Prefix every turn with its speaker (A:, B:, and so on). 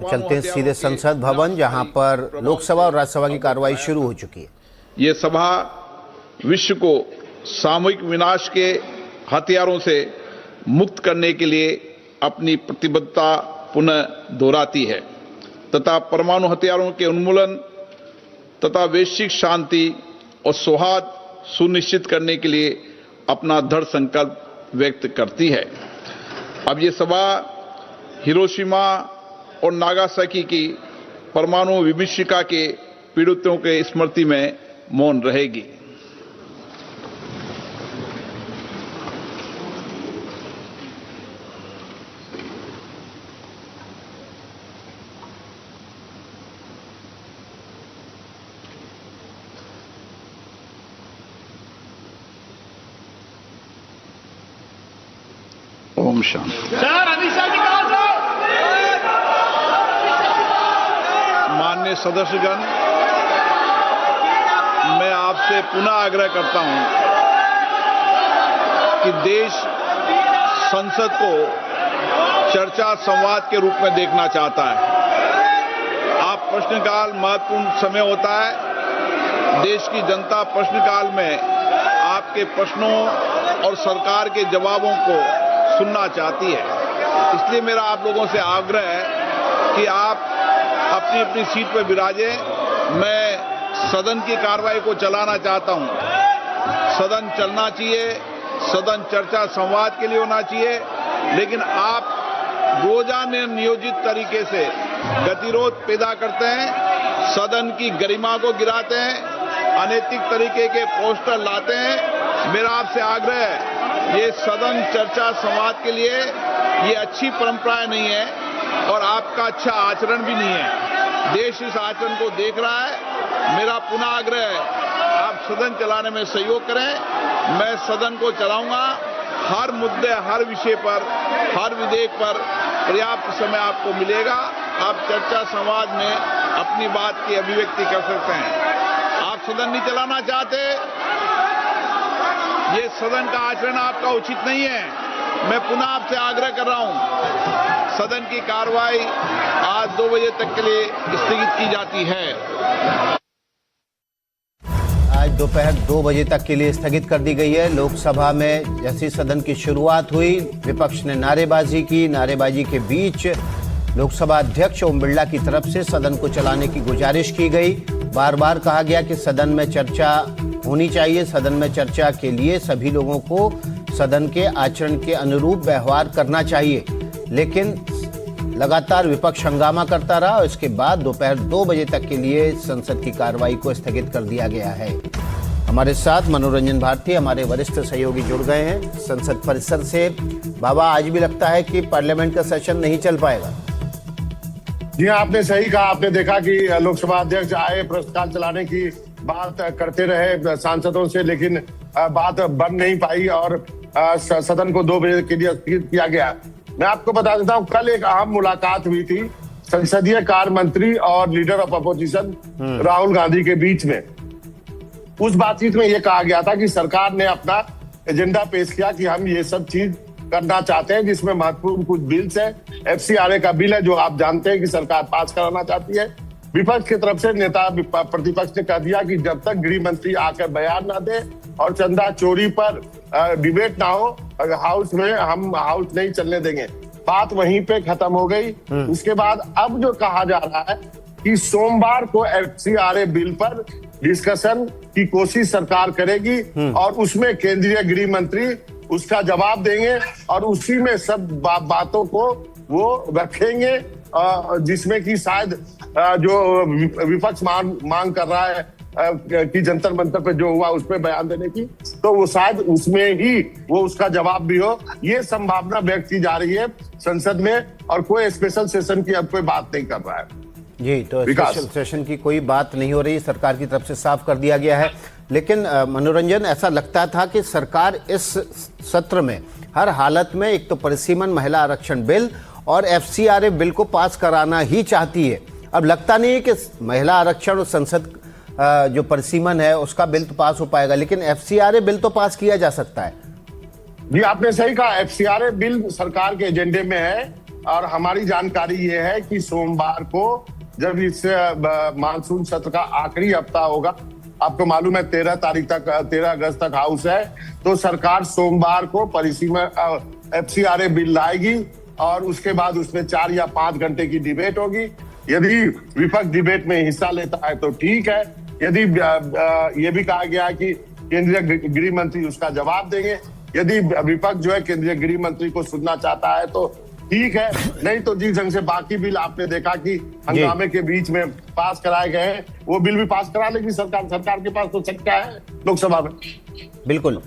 A: चलते हैं सीधे संसद भवन, जहां पर लोकसभा और राज्यसभा की कार्रवाई शुरू हो चुकी है।
B: ये सभा विश्व को सामूहिक विनाश के हथियारों से मुक्त करने के लिए अपनी प्रतिबद्धता पुनः दोहराती है तथा परमाणु हथियारों के उन्मूलन तथा वैश्विक शांति और सौहार्द सुनिश्चित करने के लिए अपना दृढ़ संकल्प व्यक्त करती है। अब ये सभा हिरोशिमा और नागासाकी की परमाणु विभीषिका के पीड़ितों के स्मृति में मौन रहेगी। ओम शांति। माननीय सदस्यगण, मैं आपसे पुनः आग्रह करता हूं कि देश संसद को चर्चा संवाद के रूप में देखना चाहता है। आप प्रश्नकाल महत्वपूर्ण समय होता है। देश की जनता प्रश्नकाल में आपके प्रश्नों और सरकार के जवाबों को सुनना चाहती है। इसलिए मेरा आप लोगों से आग्रह है कि आप अपनी अपनी सीट पर विराजें। मैं सदन की कार्रवाई को चलाना चाहता हूं। सदन चलना चाहिए, सदन चर्चा संवाद के लिए होना चाहिए, लेकिन आप रोजाना नियोजित तरीके से गतिरोध पैदा करते हैं, सदन की गरिमा को गिराते हैं, अनैतिक तरीके के पोस्टर लाते हैं। मेरा आपसे आग्रह है, ये सदन चर्चा संवाद के लिए ये अच्छी परंपराएं नहीं है और आपका अच्छा आचरण भी नहीं है। देश इस आचरण को देख रहा है। मेरा पुनः आग्रह है, आप सदन चलाने में सहयोग करें। मैं सदन को चलाऊंगा। हर मुद्दे, हर विषय पर, हर विधेयक पर पर्याप्त समय आपको मिलेगा। आप चर्चा संवाद में अपनी बात की अभिव्यक्ति कर सकते हैं। आप सदन नहीं चलाना चाहते, ये सदन का आचरण आपका उचित नहीं है। मैं पुनः आपसे आग्रह कर रहा हूं, सदन की कार्रवाई आज 2 बजे तक के लिए स्थगित की जाती है।
A: आज दोपहर 2 बजे तक के लिए स्थगित कर दी गई है। लोकसभा में जैसी सदन की शुरुआत हुई, विपक्ष ने नारेबाजी की। नारेबाजी के बीच लोकसभा अध्यक्ष ओम बिरला की तरफ से सदन को चलाने की गुजारिश की गई। बार बार कहा गया कि सदन में चर्चा होनी चाहिए। सदन में चर्चा के लिए सभी लोगों को सदन के आचरण के अनुरूप व्यवहार करना चाहिए, लेकिन लगातार विपक्ष हंगामा करता रहा और इसके बाद दोपहर 2 बजे तक के लिए संसद की कार्रवाई को स्थगित कर दिया गया है। हमारे साथ मनोरंजन भारती, हमारे वरिष्ठ सहयोगी जुड़ गए हैं संसद परिसर से। बाबा, आज भी लगता है कि पार्लियामेंट का सेशन नहीं चल पाएगा?
C: जी, आपने सही कहा। आपने देखा कि लोकसभा अध्यक्ष आए, प्रश्नकाल चलाने की बात करते रहे सांसदों से, लेकिन बात बन नहीं पाई और सदन को 2 बजे के लिए स्थगित किया गया। मैं आपको बता देता हूं, कल एक अहम मुलाकात हुई थी संसदीय कार्य मंत्री और leader of opposition Rahul Gandhi के बीच में। उस बातचीत में यह कहा गया था कि सरकार ने अपना एजेंडा पेश किया कि हम ये सब चीज करना चाहते हैं, जिसमें महत्वपूर्ण कुछ बिल्स है। FCRA का बिल है जो आप जानते हैं कि सरकार पास कराना चाहती है। विपक्ष की तरफ से नेता प्रतिपक्ष ने कह दिया कि जब तक गृह मंत्री आकर बयान ना दे और चंदा चोरी पर डिबेट ना हो, हाउस में हम हाउस नहीं चलने देंगे। बात वहीं पे खत्म हो गई। उसके बाद अब जो कहा जा रहा है कि सोमवार को FCRA बिल पर डिस्कशन की कोशिश सरकार करेगी और उसमें केंद्रीय गृह मंत्री उसका जवाब देंगे और उसी में सब बातों को वो रखेंगे, जिसमें कि शायद जो विपक्ष मांग कर रहा है कि जंतर मंतर पे जो हुआ उसमें बयान देने की, तो वो शायद उसमें ही वो उसका जवाब भी हो। ये संभावना व्यक्त की जा रही है संसद में और कोई स्पेशल सेशन की अब कोई बात नहीं कर रहा है।
A: जी, तो स्पेशल सेशन की कोई बात नहीं हो रही, सरकार की तरफ से साफ कर दिया गया है। लेकिन मनोरंजन, ऐसा लगता था कि सरकार इस सत्र में हर हालत में एक तो परिसीमन महिला आरक्षण बिल और FCRA बिल को पास कराना ही चाहती है। अब लगता नहीं है कि महिला आरक्षण और संसद जो परिसीमन है उसका बिल तो पास हो पाएगा, लेकिन FCRA बिल तो पास किया जा सकता है।
C: जी, आपने सही कहा। FCRA बिल सरकार के एजेंडे में है और हमारी जानकारी ये है कि सोमवार को जब इस मानसून सत्र का आखिरी हफ्ता होगा, आपको मालूम है 13 अगस्त तक हाउस है, तो सरकार सोमवार को परिसीमा FCRA बिल लाएगी और उसके बाद उसमें 4 या 5 घंटे की डिबेट होगी। यदि विपक्ष डिबेट में हिस्सा लेता है तो ठीक है, यदि ये भी कहा गया है कि केंद्रीय गृह मंत्री उसका जवाब देंगे। यदि विपक्ष जो है केंद्रीय गृह मंत्री को सुनना चाहता है तो ठीक है, नहीं तो जिस ढंग से बाकी बिल आपने देखा कि हंगामे के बीच में पास कराए गए हैं, वो बिल भी पास करा लेगी सरकार के पास तो सट्टा है लोकसभा में।
A: बिल्कुल।